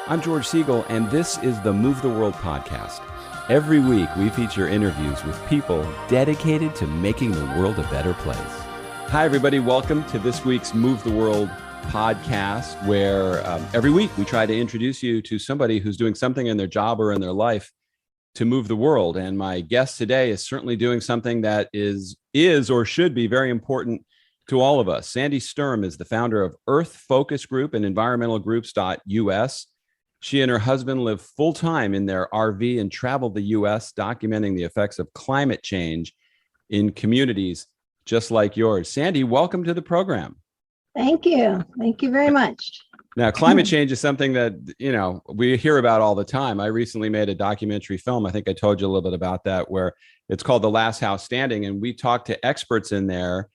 I'm George Siegel, and this is the Move the World podcast. Every week, we feature interviews with people dedicated to making the world a better place. Hi, everybody. Welcome to this week's Move the World podcast, where every week we try to introduce you to somebody who's doing something in their job or in their life to move the world. And my guest today is certainly doing something that is or should be very important to all of us. Sandi Sturm is the founder of Earth Focus Group and environmentalgroups.us. She and her husband live full-time in their RV and travel the U.S., documenting the effects of climate change in communities just like yours. Sandi, welcome to the program. Thank you. Thank you very much. Now, climate change is something that, we hear about all the time. I recently made a documentary film. I think I told you a little bit about that, where it's called The Last House Standing. And we talked to experts in there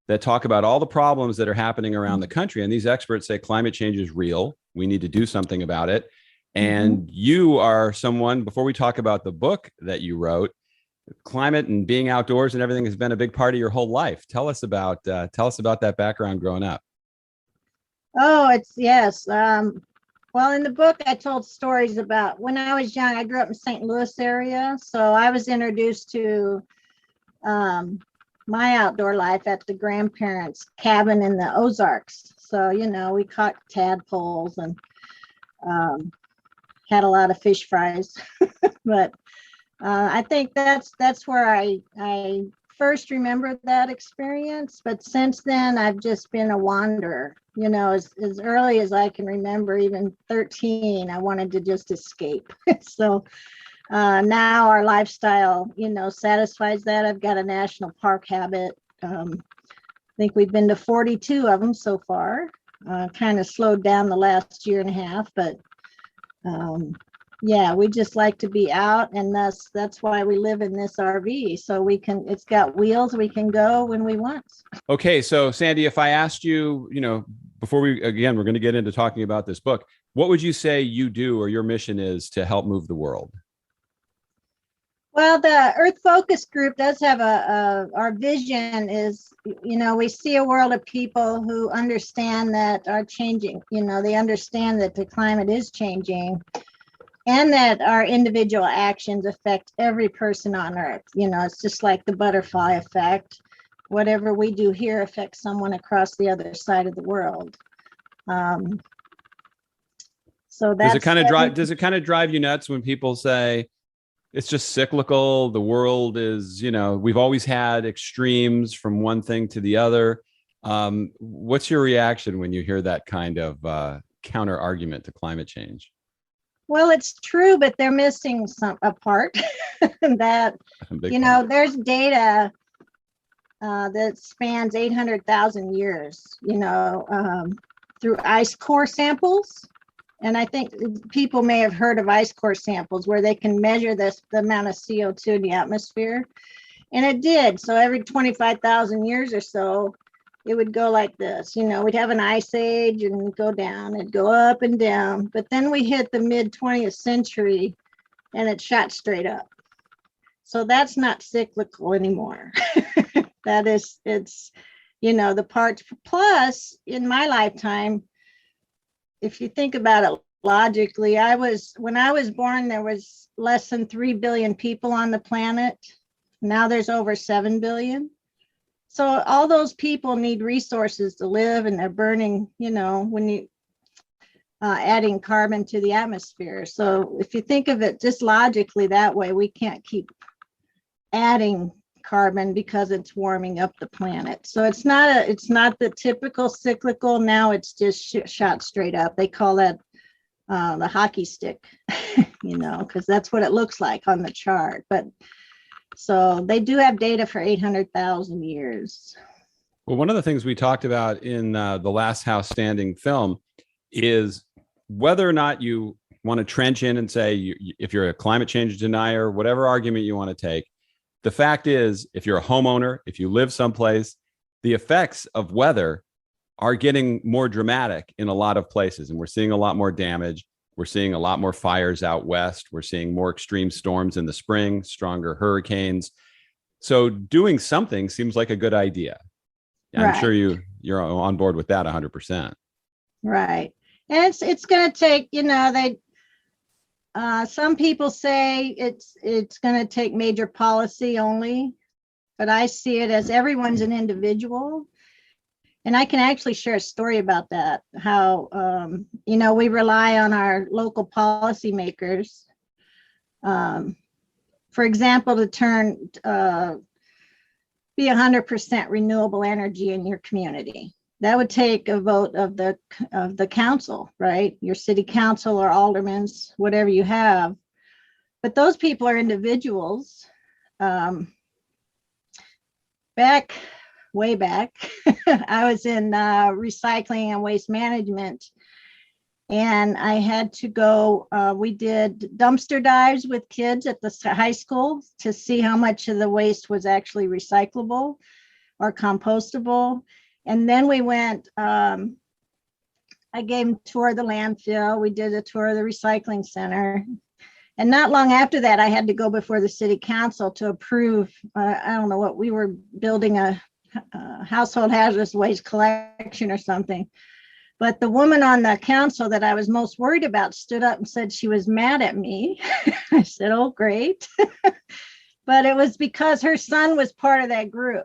that talk about all the problems that are happening around the country. And these experts say climate change is real. We need to do something about it. And you are someone, before we talk about the book that you wrote, climate and being outdoors and everything has been a big part of your whole life. Tell us about that background growing up. Oh, yes. Well, in the book, I told stories about when I was young. I grew up in St. Louis area. So I was introduced to my outdoor life at the grandparents' cabin in the Ozarks. So, we caught tadpoles and had a lot of fish fries. But I think that's where I first remembered that experience. But since then, I've just been a wanderer. As early as I can remember, even 13, I wanted to just escape. So now our lifestyle, satisfies that. I've got a national park habit. I think we've been to 42 of them so far. Kind of slowed down the last year and a half, but we just like to be out, and that's why we live in this RV. So it's got wheels, we can go when we want. Okay, so Sandi, if I asked you, before we're going to get into talking about this book, what would you say you do or your mission is to help move the world? Well, the Earth Focus Group does have our vision is, we see a world of people who understand that are changing. They understand that the climate is changing and that our individual actions affect every person on Earth. It's just like the butterfly effect. Whatever we do here affects someone across the other side of the world. So that's does it kind of drive you nuts when people say it's just cyclical? The world is, we've always had extremes from one thing to the other. What's your reaction when you hear that kind of counter argument to climate change? Well, it's true, but they're missing a part that, there's data that spans 800,000 years, through ice core samples. And I think people may have heard of ice core samples where they can measure the amount of CO2 in the atmosphere. And it did. So every 25,000 years or so, it would go like this. We'd have an ice age and go down, it'd go up and down. But then we hit the mid 20th century and it shot straight up. So that's not cyclical anymore. It's the parts. Plus, in my lifetime, if you think about it logically, when I was born, there was less than 3 billion people on the planet. Now there's over 7 billion. So all those people need resources to live, and they're burning, when you adding carbon to the atmosphere. So if you think of it just logically that way, we can't keep adding carbon because it's warming up the planet. So it's not the typical cyclical. Now it's just shot straight up. They call that the hockey stick, because that's what it looks like on the chart. But so they do have data for 800,000 years. Well, one of the things we talked about in the Last House Standing film is whether or not you want to trench in and say, if you're a climate change denier, whatever argument you want to take, the fact is, if you're a homeowner, if you live someplace, the effects of weather are getting more dramatic in a lot of places. And we're seeing a lot more damage. We're seeing a lot more fires out west. We're seeing more extreme storms in the spring, stronger hurricanes. So doing something seems like a good idea. I'm sure you're on board with that 100%. Right. And it's going to take, some people say it's going to take major policy only, but I see it as everyone's an individual. And I can actually share a story about that, how, we rely on our local policymakers, for example, to be 100% renewable energy in your community. That would take a vote of the council, right? Your city council or aldermans, whatever you have. But those people are individuals. Way back, I was in recycling and waste management, and I had to go, we did dumpster dives with kids at the high school to see how much of the waste was actually recyclable or compostable. And then we went, I gave them a tour of the landfill. We did a tour of the recycling center. And not long after that, I had to go before the city council to approve, I don't know what, we were building a household hazardous waste collection or something. But the woman on the council that I was most worried about stood up and said she was mad at me. I said, oh, great. But it was because her son was part of that group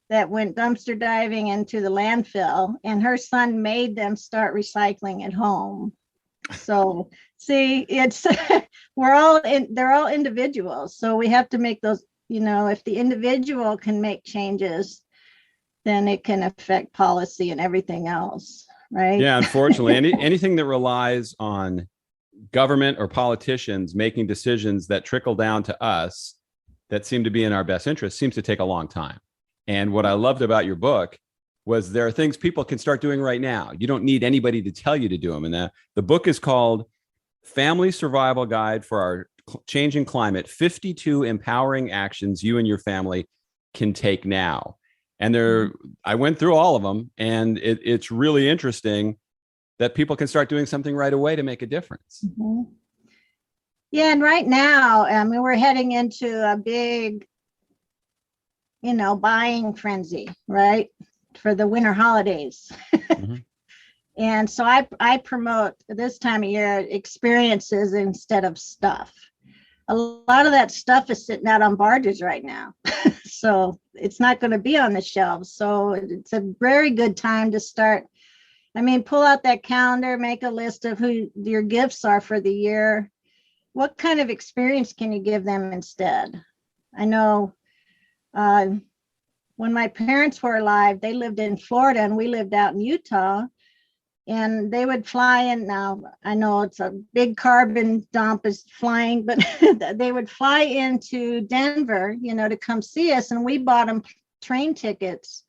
that went dumpster diving into the landfill, and her son made them start recycling at home. So see, it's they're all individuals. So we have to make those, if the individual can make changes, then it can affect policy and everything else, right? Yeah, unfortunately, anything that relies on government or politicians making decisions that trickle down to us that seem to be in our best interest seems to take a long time. And what I loved about your book was there are things people can start doing right now. You don't need anybody to tell you to do them. And the book is called Family Survival Guide for Our Changing Climate, 52 Empowering Actions You and Your Family Can Take Now. And I went through all of them, and it's really interesting that people can start doing something right away to make a difference. Mm-hmm. Yeah, and right now, we're heading into a big, buying frenzy, right, for the winter holidays. Mm-hmm. And so I promote this time of year experiences instead of stuff. A lot of that stuff is sitting out on barges right now. So it's not going to be on the shelves. So it's a very good time to start. Pull out that calendar, make a list of who your gifts are for the year. What kind of experience can you give them instead? I know when my parents were alive, they lived in Florida and we lived out in Utah. And they would fly in. Now, I know it's a big carbon dump is flying, but they would fly into Denver, to come see us. And we bought them train tickets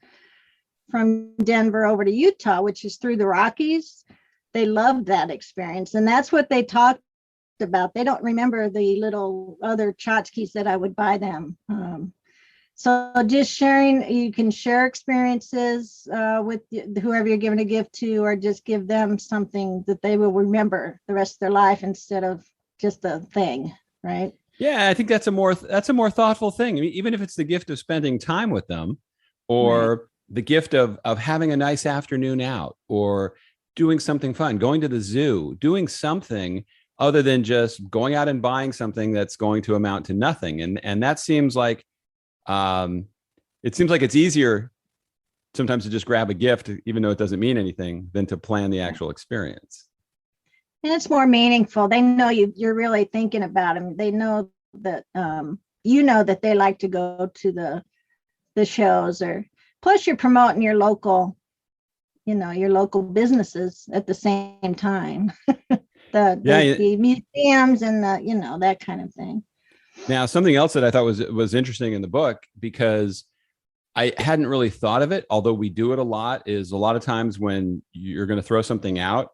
from Denver over to Utah, which is through the Rockies. They loved that experience. And that's what they talked about. They don't remember the little other tchotchkes that I would buy them. So just sharing, you can share experiences with whoever you're giving a gift to, or just give them something that they will remember the rest of their life instead of just a thing, right? Yeah, I think that's a more thoughtful thing. Even if it's the gift of spending time with them, or right, the gift of having a nice afternoon out, or doing something fun, going to the zoo, doing something other than just going out and buying something that's going to amount to nothing. And that seems like it's easier sometimes to just grab a gift, even though it doesn't mean anything, than to plan the actual experience. And it's more meaningful. They know you're really thinking about them. They know that, that they like to go to the shows, or plus you're promoting your local businesses at the same time. the museums and that kind of thing. Now, something else that I thought was interesting in the book, because I hadn't really thought of it, although we do it a lot, is a lot of times when you're going to throw something out,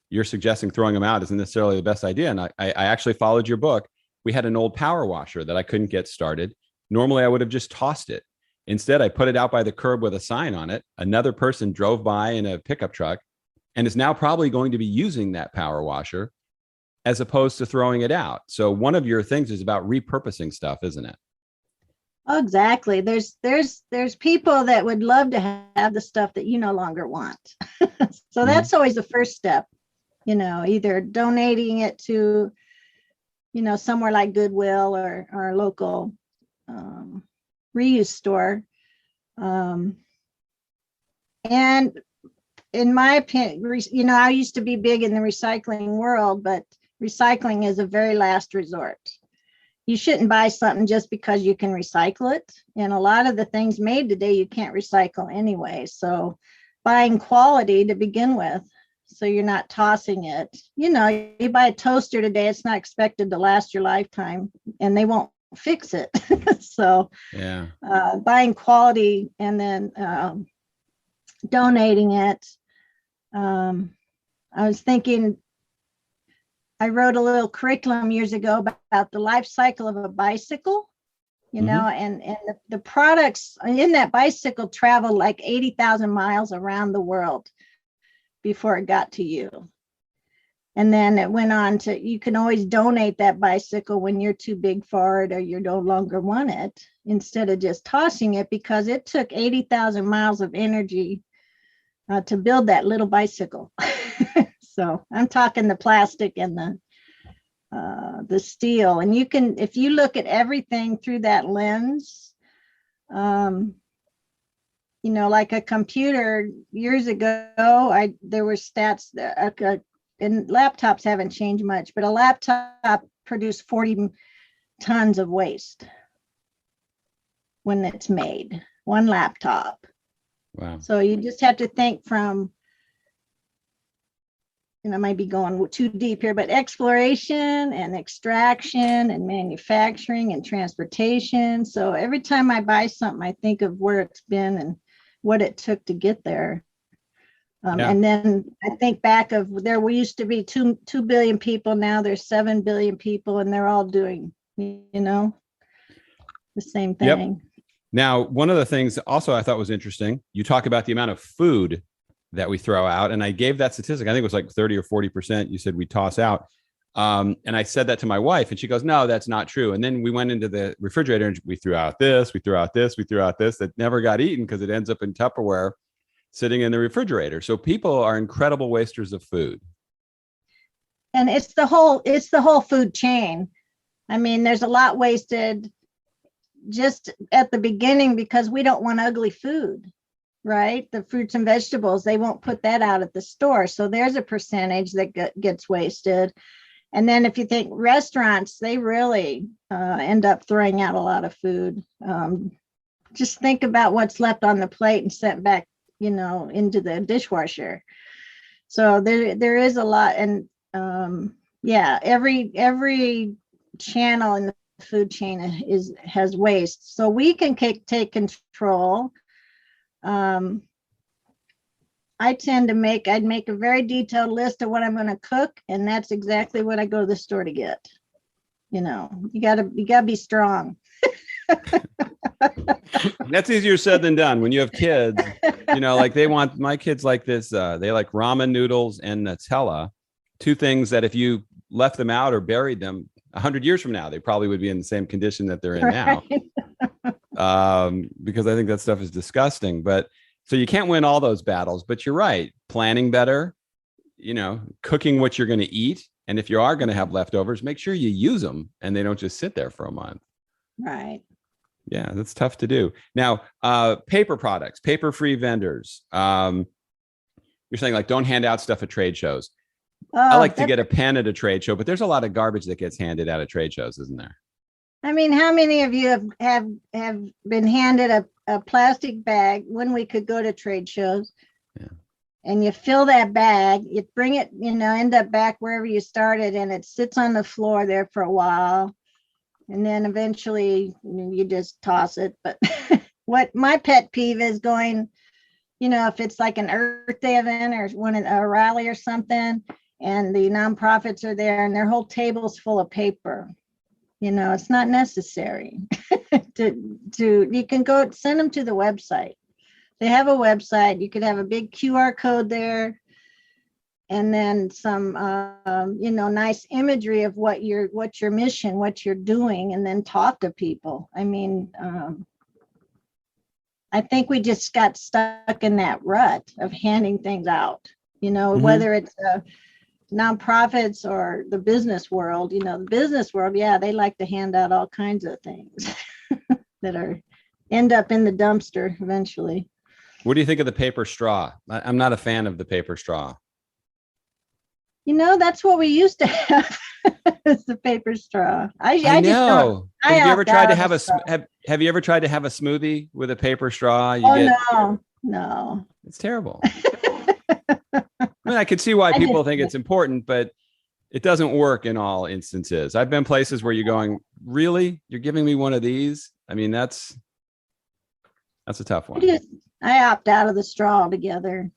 you're suggesting throwing them out isn't necessarily the best idea. And I actually followed your book. We had an old power washer that I couldn't get started. Normally, I would have just tossed it. Instead, I put it out by the curb with a sign on it. Another person drove by in a pickup truck and is now probably going to be using that power washer as opposed to throwing it out. So one of your things is about repurposing stuff, isn't it? Oh, exactly. There's people that would love to have the stuff that you no longer want. So Hmm. that's always the first step, either donating it to, somewhere like Goodwill or our local um, reuse store. Um, and in my opinion, I used to be big in the recycling world, but recycling is a very last resort. You shouldn't buy something just because you can recycle it. And a lot of the things made today, you can't recycle anyway. So buying quality to begin with, so you're not tossing it. You buy a toaster today, it's not expected to last your lifetime, and they won't fix it. So Yeah. buying quality and then donating it. I was thinking, I wrote a little curriculum years ago about the life cycle of a bicycle, Hmm. and the products in that bicycle traveled like 80,000 miles around the world before it got to you. And then it went on to, you can always donate that bicycle when you're too big for it or you no longer want it, instead of just tossing it, because it took 80,000 miles of energy to build that little bicycle. So I'm talking the plastic and the steel. And you can, if you look at everything through that lens, um, like a computer years ago, there were stats that, and laptops haven't changed much, but a laptop produced 40 tons of waste when it's made, one laptop. Wow. So you just have to think from, I might be going too deep here, but exploration and extraction and manufacturing and transportation. So every time I buy something, I think of where it's been and what it took to get there. Yeah. And then I think back of, there we used to be 2 billion people. Now there's 7 billion people, and they're all doing, the same Yep. thing. Now, one of the things also I thought was interesting, you talk about the amount of food that we throw out. And I gave that statistic. I think it was like 30 or 40%. You said we toss out. And I said that to my wife, and she goes, "No, that's not true." And then we went into the refrigerator and we threw out this, we threw out this, we threw out this that never got eaten because it ends up in Tupperware sitting in the refrigerator. So people are incredible wasters of food. And it's the whole food chain. I mean, there's a lot wasted just at the beginning because we don't want ugly food, right? The fruits and vegetables, they won't put that out at the store. So there's a percentage that gets wasted. And then if you think restaurants, they really end up throwing out a lot of food. Just think about what's left on the plate and sent back, into the dishwasher. So there is a lot. And yeah, every channel in the food chain has waste. So we can take control. Um, I'd make a very detailed list of what I'm going to cook, and that's exactly what I go to the store to get. You gotta be strong. That's easier said than done. When you have kids, like my kids like this. They like ramen noodles and Nutella, two things that if you left them out or buried them 100 years from now, they probably would be in the same condition that they're in now. Right. Because I think that stuff is disgusting. But so you can't win all those battles, but you're right. Planning better, cooking what you're going to eat. And if you are going to have leftovers, make sure you use them and they don't just sit there for a month. Right. Yeah, that's tough to do. Now, paper products, paper-free vendors. You're saying like don't hand out stuff at trade shows. I Oh, like to get a pen at a trade show, but there's a lot of garbage that gets handed out at trade shows, isn't there? I mean, how many of you have been handed a plastic bag when we could go to trade shows? Yeah. And you fill that bag, you bring it, end up back wherever you started, and it sits on the floor there for a while. And then eventually you just toss it. But what my pet peeve is going, if it's like an Earth Day event or a rally or something, and the nonprofits are there and their whole table's full of paper. It's not necessary. You can go send them to the website. They have a website. You could have a big QR code there, and then some nice imagery of what your mission, what you're doing, and then talk to people. I mean, I think we just got stuck in that rut of handing things out, whether it's nonprofits or the business world. The business world, yeah, they like to hand out all kinds of things that end up in the dumpster eventually. What do you think of the paper straw? I'm not a fan of the paper straw. That's what we used to have. Is the paper straw. I know. Have you ever tried to have have you ever tried to have a smoothie with a paper straw? No. It's terrible. I mean, I could see why people think it's important, but it doesn't work in all instances. I've been places where you're going, really? You're giving me one of these? I mean, that's a tough one. I opt out of the straw altogether.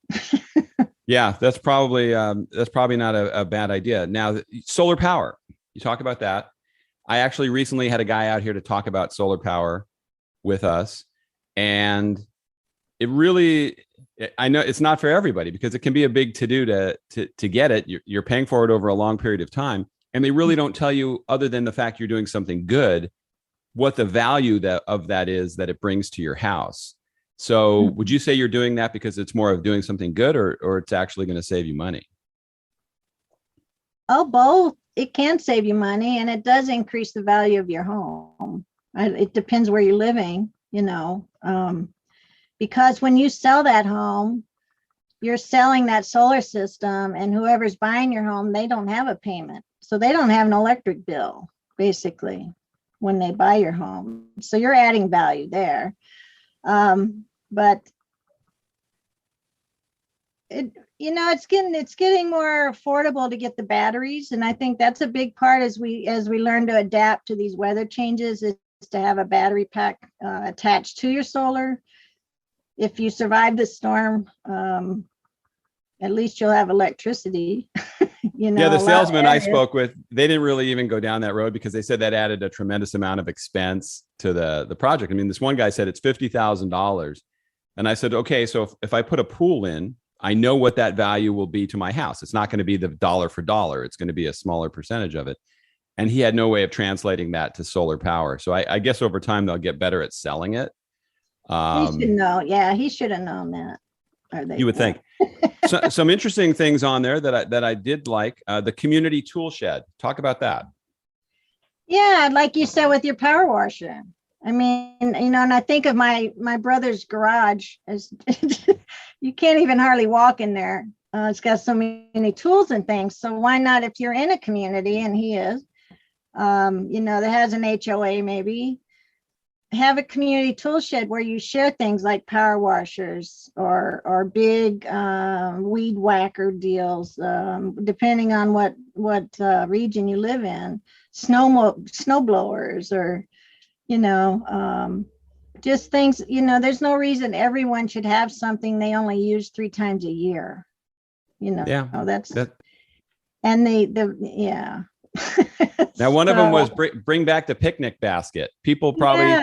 Yeah, that's probably not a bad idea. Now, solar power, you talk about that. I actually recently had a guy out here to talk about solar power with us. And it really, I know it's not for everybody because it can be a big to-do to get it. You're paying for it over a long period of time. And they really don't tell you, other than the fact you're doing something good, what the value of that is that it brings to your house. So would you say you're doing that because it's more of doing something good, or it's actually going to save you money? Oh, both. It can save you money, and it does increase the value of your home. It depends where you're living, because when you sell that home, you're selling that solar system, and whoever's buying your home, they don't have a payment. So they don't have an electric bill, basically, when they buy your home. So you're adding value there. But it's getting more affordable to get the batteries. And I think that's a big part as we learn to adapt to these weather changes, is to have a battery pack attached to your solar. If you survive the storm, at least you'll have electricity. Yeah, the salesman I spoke with, they didn't really even go down that road because they said that added a tremendous amount of expense to the project. I mean, this one guy said it's $50,000. And I said, okay, so if I put a pool in, I know what that value will be to my house. It's not going to be the dollar for dollar. It's going to be a smaller percentage of it. And he had no way of translating that to solar power. So I guess over time, they'll get better at selling it. He should know. Yeah, he should have known that. You would think. So, some interesting things on there that I did like. The community tool shed. Talk about that. Yeah, like you said with your power washer. I mean, and I think of my brother's garage as you can't even hardly walk in there. It's got so many tools and things. So why not, if you're in a community, and he is, that has an HOA, maybe have a community tool shed where you share things like power washers or big weed whacker deals, depending on what region you live in, snow blowers, or just things. There's no reason everyone should have something they only use 3 times a year. Yeah, and yeah. Now, one of them was bring back the picnic basket. People probably,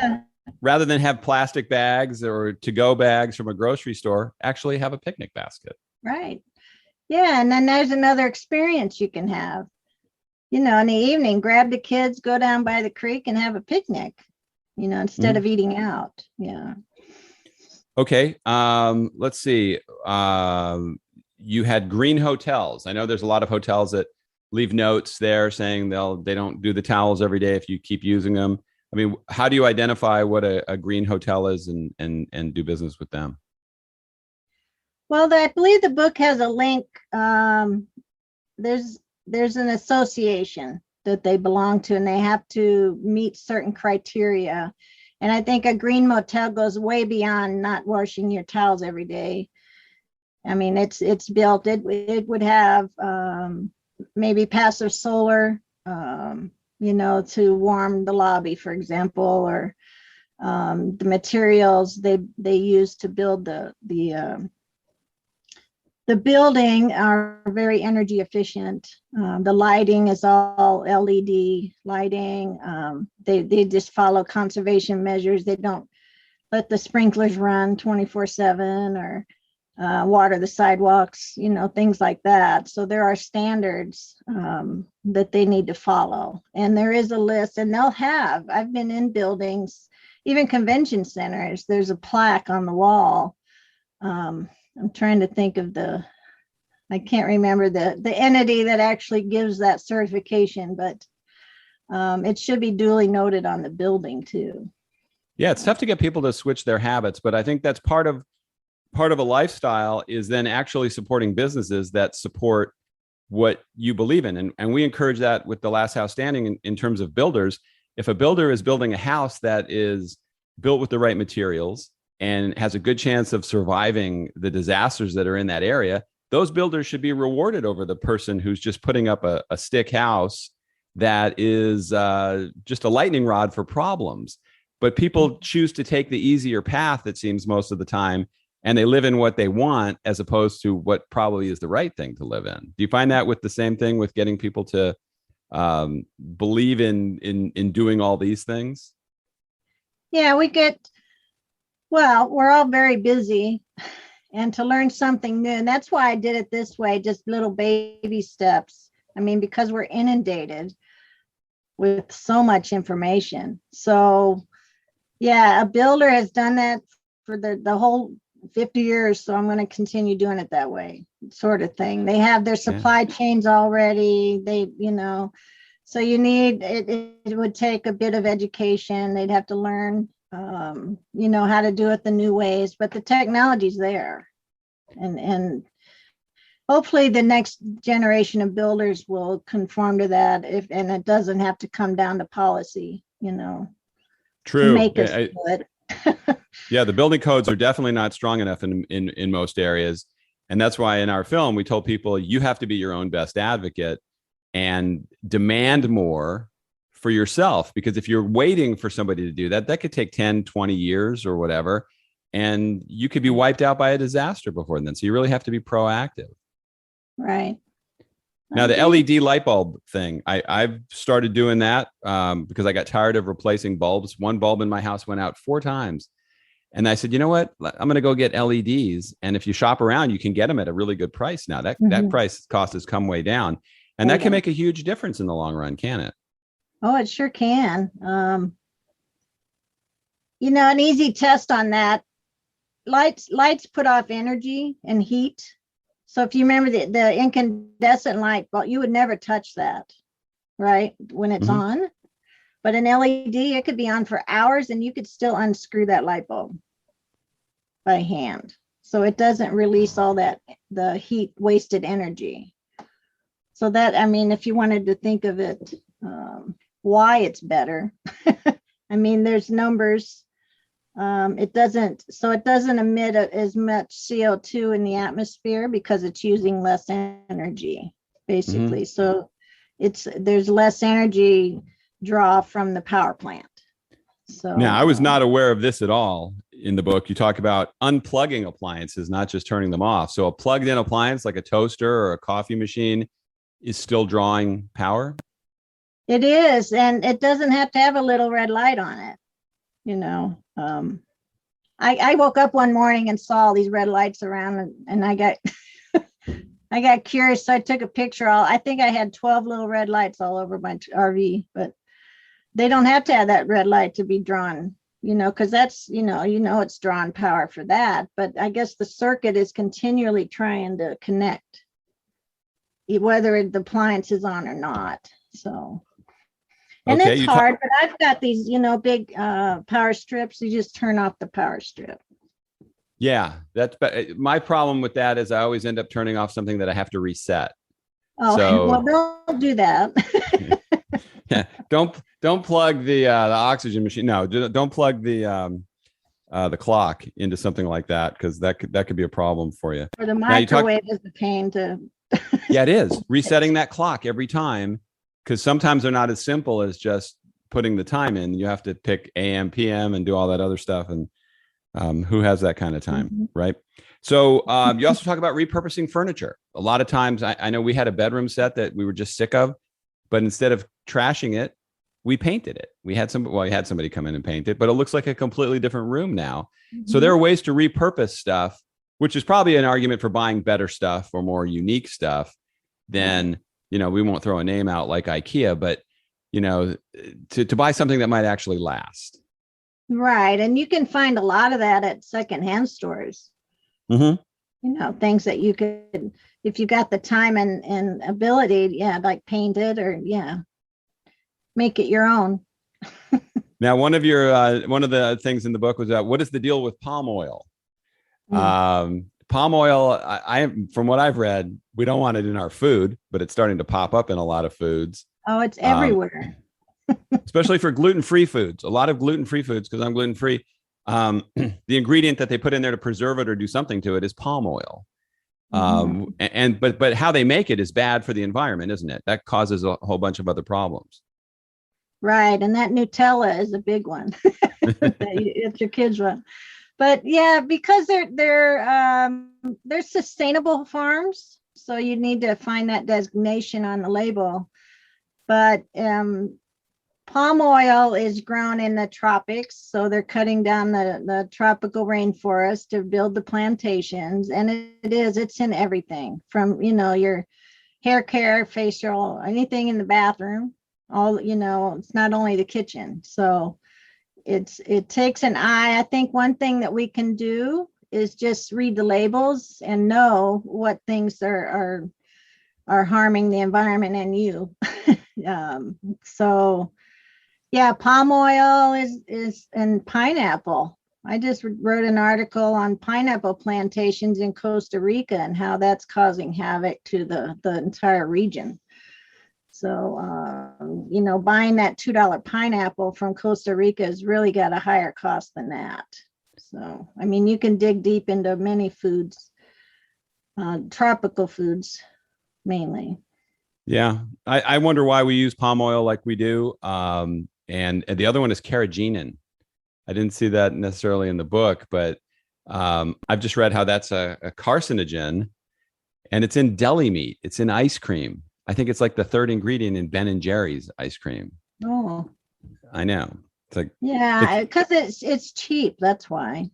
rather than have plastic bags or to-go bags from a grocery store, actually have a picnic basket. Right. Yeah. And then there's another experience you can have. In the evening, grab the kids, go down by the creek and have a picnic, instead of eating out. Yeah. Okay. Let's see. You had green hotels. I know there's a lot of hotels that leave notes there saying they don't do the towels every day if you keep using them. I mean, how do you identify what a green hotel is and do business with them? Well, I believe the book has a link. There's an association that they belong to, and they have to meet certain criteria. And I think a green motel goes way beyond not washing your towels every day. I mean, it's built. It would have maybe passive solar, to warm the lobby, for example, or the materials they use to build the building are very energy efficient. The lighting is all LED lighting. They just follow conservation measures. They don't let the sprinklers run 24/7, or water the sidewalks, things like that. So there are standards that they need to follow. And there is a list, and I've been in buildings, even convention centers, there's a plaque on the wall. I'm trying to think of I can't remember the entity that actually gives that certification, but it should be duly noted on the building too. Yeah, it's tough to get people to switch their habits, but I think that's part of a lifestyle is then actually supporting businesses that support what you believe in. And we encourage that with the Last House Standing in terms of builders. If a builder is building a house that is built with the right materials and has a good chance of surviving the disasters that are in that area, those builders should be rewarded over the person who's just putting up a stick house that is just a lightning rod for problems. But people choose to take the easier path, it seems, most of the time, and they live in what they want as opposed to what probably is the right thing to live in. Do you find that with the same thing with getting people to believe in doing all these things? Yeah, we're all very busy, and to learn something new. And that's why I did it this way, just little baby steps. I mean, because we're inundated with so much information. So yeah, a builder has done that for the whole 50 years. So I'm going to continue doing it that way, sort of thing. They have their supply chains already. So it would take a bit of education. They'd have to learn, how to do it the new ways, but the technology's there. And hopefully the next generation of builders will conform to that and it doesn't have to come down to policy, True. to make us do it. Yeah, the building codes are definitely not strong enough in most areas. And that's why in our film, we told people you have to be your own best advocate and demand more for yourself. Because if you're waiting for somebody to do that, that could take 10, 20 years or whatever. And you could be wiped out by a disaster before then. So you really have to be proactive. Right. Now, the LED light bulb thing, I've started doing that because I got tired of replacing bulbs. One bulb in my house went out 4 times. And I said, you know what? I'm going to go get LEDs. And if you shop around, you can get them at a really good price now. That price cost has come way down. And that can make a huge difference in the long run, can it? Oh, it sure can. An easy test on that. Lights put off energy and heat. So if you remember the incandescent light bulb, you would never touch that, right? When it's on. But an LED, it could be on for hours and you could still unscrew that light bulb by hand. So it doesn't release all the heat wasted energy. So if you wanted to think of it, why it's better, there's numbers. It doesn't emit as much CO2 in the atmosphere because it's using less energy, basically. So there's less energy draw from the power plant. So now I was not aware of this at all in the book. You talk about unplugging appliances, not just turning them off. So a plugged in appliance like a toaster or a coffee machine is still drawing power. It is, and it doesn't have to have a little red light on it. I woke up one morning and saw all these red lights around, and I got I got curious, so I took a picture. I think I had 12 little red lights all over my RV, but they don't have to have that red light to be drawn, because that's, it's drawing power for that. But I guess the circuit is continually trying to connect, whether the appliance is on or not. So, and it's hard, but I've got these, big power strips. You just turn off the power strip. Yeah, that's my problem with that is I always end up turning off something that I have to reset. Oh, so, well, don't do that. Yeah, don't plug the oxygen machine. No, don't plug the clock into something like that, because that could be a problem for you. Or the microwave is a pain to. Yeah, it is resetting that clock every time, because sometimes they're not as simple as just putting the time in. You have to pick AM, PM, and do all that other stuff. And who has that kind of time, right? So you also talk about repurposing furniture. A lot of times, I know we had a bedroom set that we were just sick of, but instead of trashing it, we painted it. We had somebody come in and paint it, but it looks like a completely different room now. So there are ways to repurpose stuff which is probably an argument for buying better stuff or more unique stuff than, we won't throw a name out like IKEA, but, to buy something that might actually last. Right. And you can find a lot of that at secondhand stores. Mm-hmm. Things that you could, if you got the time and ability, like paint it or make it your own. Now, one of the things in the book was what is the deal with palm oil? Palm oil, from what I've read, we don't want it in our food, but it's starting to pop up in a lot of foods. Oh, it's everywhere. Especially for gluten-free foods. A lot of gluten-free foods, because I'm gluten-free. The ingredient that they put in there to preserve it or do something to it is palm oil. But how they make it is bad for the environment, isn't it? That causes a whole bunch of other problems. Right. And that Nutella is a big one. It's your kids' one. But because they're sustainable farms. So you need to find that designation on the label. But palm oil is grown in the tropics. So they're cutting down the tropical rainforest to build the plantations. And it's in everything from, your hair care, facial, anything in the bathroom. All, it's not only the kitchen. So it takes an eye. I think one thing that we can do is just read the labels and know what things are harming the environment and you. Palm oil is and pineapple. I just wrote an article on pineapple plantations in Costa Rica and how that's causing havoc to the entire region. So, buying that $2 pineapple from Costa Rica has really got a higher cost than that. So, you can dig deep into many foods, tropical foods mainly. Yeah. I wonder why we use palm oil like we do. And the other one is carrageenan. I didn't see that necessarily in the book, but I've just read how that's a carcinogen, and it's in deli meat. It's in ice cream. I think it's like the third ingredient in Ben and Jerry's ice cream. Oh, I know. It's like, because it's cheap. That's why.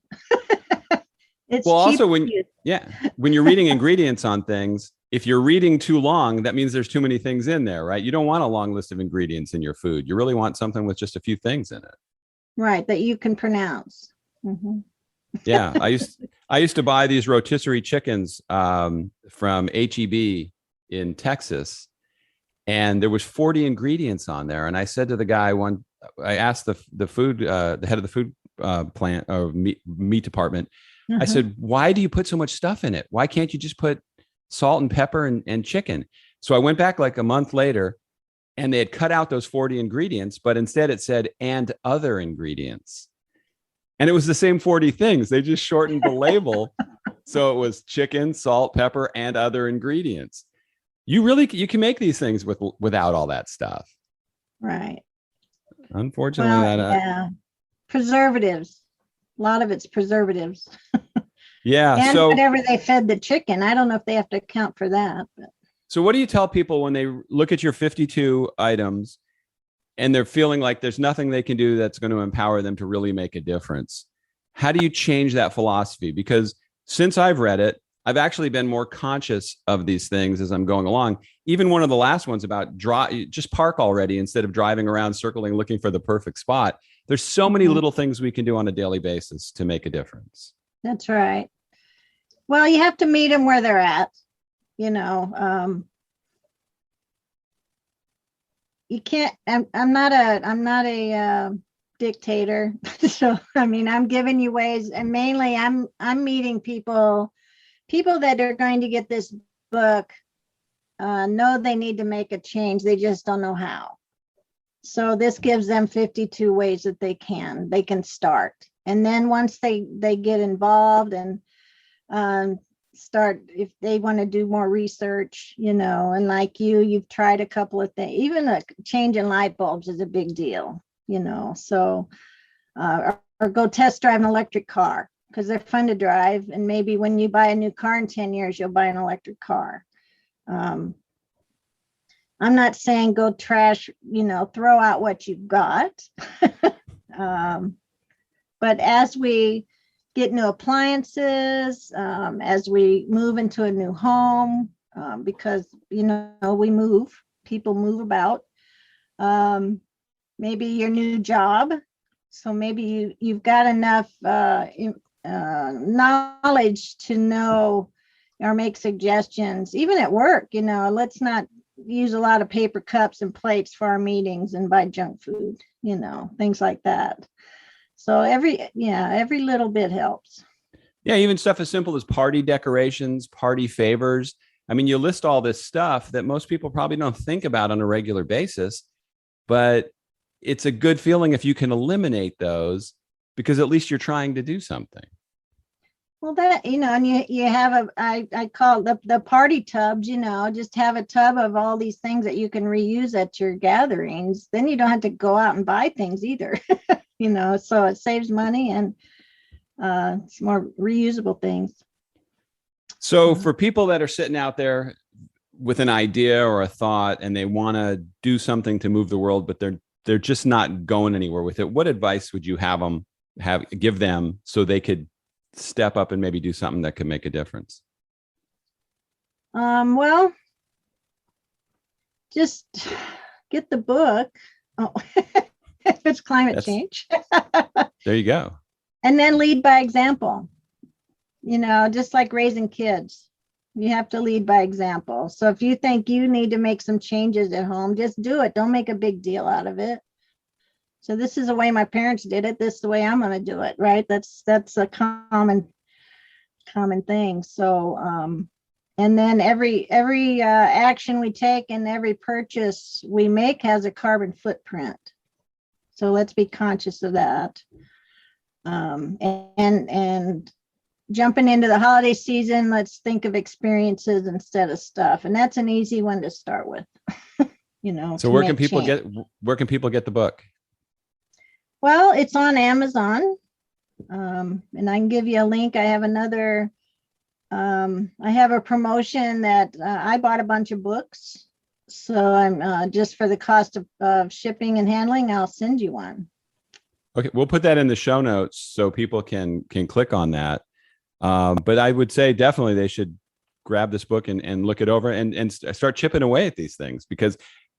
It's well, cheap. also when you're reading ingredients on things, if you're reading too long, that means there's too many things in there, right? You don't want a long list of ingredients in your food. You really want something with just a few things in it. Right, that you can pronounce. Mm-hmm. Yeah, I used to buy these rotisserie chickens from HEB in Texas, and there was 40 ingredients on there. And I said to the guy I asked the head of the food plant or meat department. I said, why do you put so much stuff in it? Why can't you just put salt and pepper and chicken? So I went back like a month later, and they had cut out those 40 ingredients, but instead it said, and other ingredients. And it was the same 40 things. They just shortened the label. So it was chicken, salt, pepper, and other ingredients. You can make these things without all that stuff. Right. Unfortunately, preservatives. A lot of it's preservatives. Yeah. And so whatever they fed the chicken. I don't know if they have to account for that. But. So what do you tell people when they look at your 52 items and they're feeling like there's nothing they can do that's going to empower them to really make a difference? How do you change that philosophy? Because since I've read it, I've actually been more conscious of these things as I'm going along. Even one of the last ones about just park already instead of driving around circling, looking for the perfect spot. There's so many little things we can do on a daily basis to make a difference. That's right. Well, you have to meet them where they're at. You can't, I'm not a dictator. So, I'm giving you ways, and mainly I'm meeting people that are going to get this book, know they need to make a change. They just don't know how. So this gives them 52 ways that they can start. And then once they get involved and start, if they want to do more research, and like you've tried a couple of things, even a change in light bulbs is a big deal, so or go test drive an electric car because they're fun to drive. And maybe when you buy a new car in 10 years, you'll buy an electric car. I'm not saying go trash, throw out what you've got. But as we get new appliances as we move into a new home, because, we move, people move about. Maybe your new job. So maybe you've got enough knowledge to know or make suggestions, even at work. Let's not use a lot of paper cups and plates for our meetings and buy junk food, things like that. So every little bit helps. Yeah, even stuff as simple as party decorations, party favors. I mean, you list all this stuff that most people probably don't think about on a regular basis, but it's a good feeling if you can eliminate those, because at least you're trying to do something. Well, that, and you have I call it the party tubs, just have a tub of all these things that you can reuse at your gatherings. Then you don't have to go out and buy things either, so it saves money and it's more reusable things. So for people that are sitting out there with an idea or a thought and they want to do something to move the world, but they're just not going anywhere with it, what advice would you give them so they could step up and maybe do something that could make a difference? Well, just get the book. Oh, if it's climate change. There you go. And then lead by example. Just like raising kids, you have to lead by example. So if you think you need to make some changes at home, just do it. Don't make a big deal out of it. So this is the way my parents did it. This is the way I'm going to do it. Right. That's a common thing. So, and then every action we take and every purchase we make has a carbon footprint. So let's be conscious of that. And jumping into the holiday season, let's think of experiences instead of stuff. And that's an easy one to start with. So where can people get the book? Well, it's on Amazon. And I can give you a link. I have I have a promotion that I bought a bunch of books. So I'm just for the cost of shipping and handling, I'll send you one. Okay, we'll put that in the show notes so people can click on that. But I would say definitely they should grab this book and look it over and start chipping away at these things, because,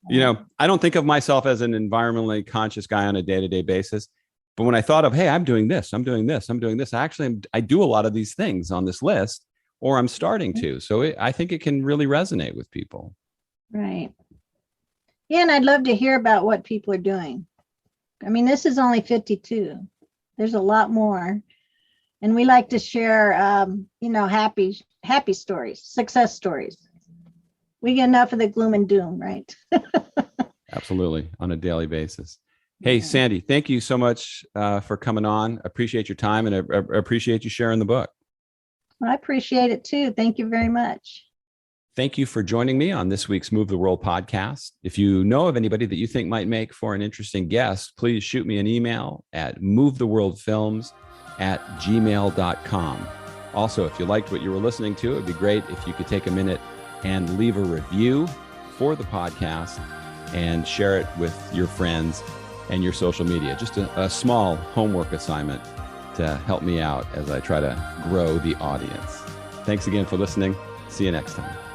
I don't think of myself as an environmentally conscious guy on a day-to-day basis. But when I thought of, hey, I'm doing this, I do a lot of these things on this list, or I'm starting to. So I think it can really resonate with people. Right. Yeah, and I'd love to hear about what people are doing. I mean, this is only 52. There's a lot more. And we like to share, happy stories, success stories. We get enough of the gloom and doom, right? Absolutely, on a daily basis. Hey, Sandi, thank you so much for coming on. Appreciate your time, and I appreciate you sharing the book. I appreciate it too. Thank you very much. Thank you for joining me on this week's Move the World podcast. If you know of anybody that you think might make for an interesting guest, please shoot me an email at movetheworldfilms@gmail.com. Also, if you liked what you were listening to, it'd be great if you could take a minute and leave a review for the podcast and share it with your friends and your social media. Just a small homework assignment to help me out as I try to grow the audience. Thanks again for listening. See you next time.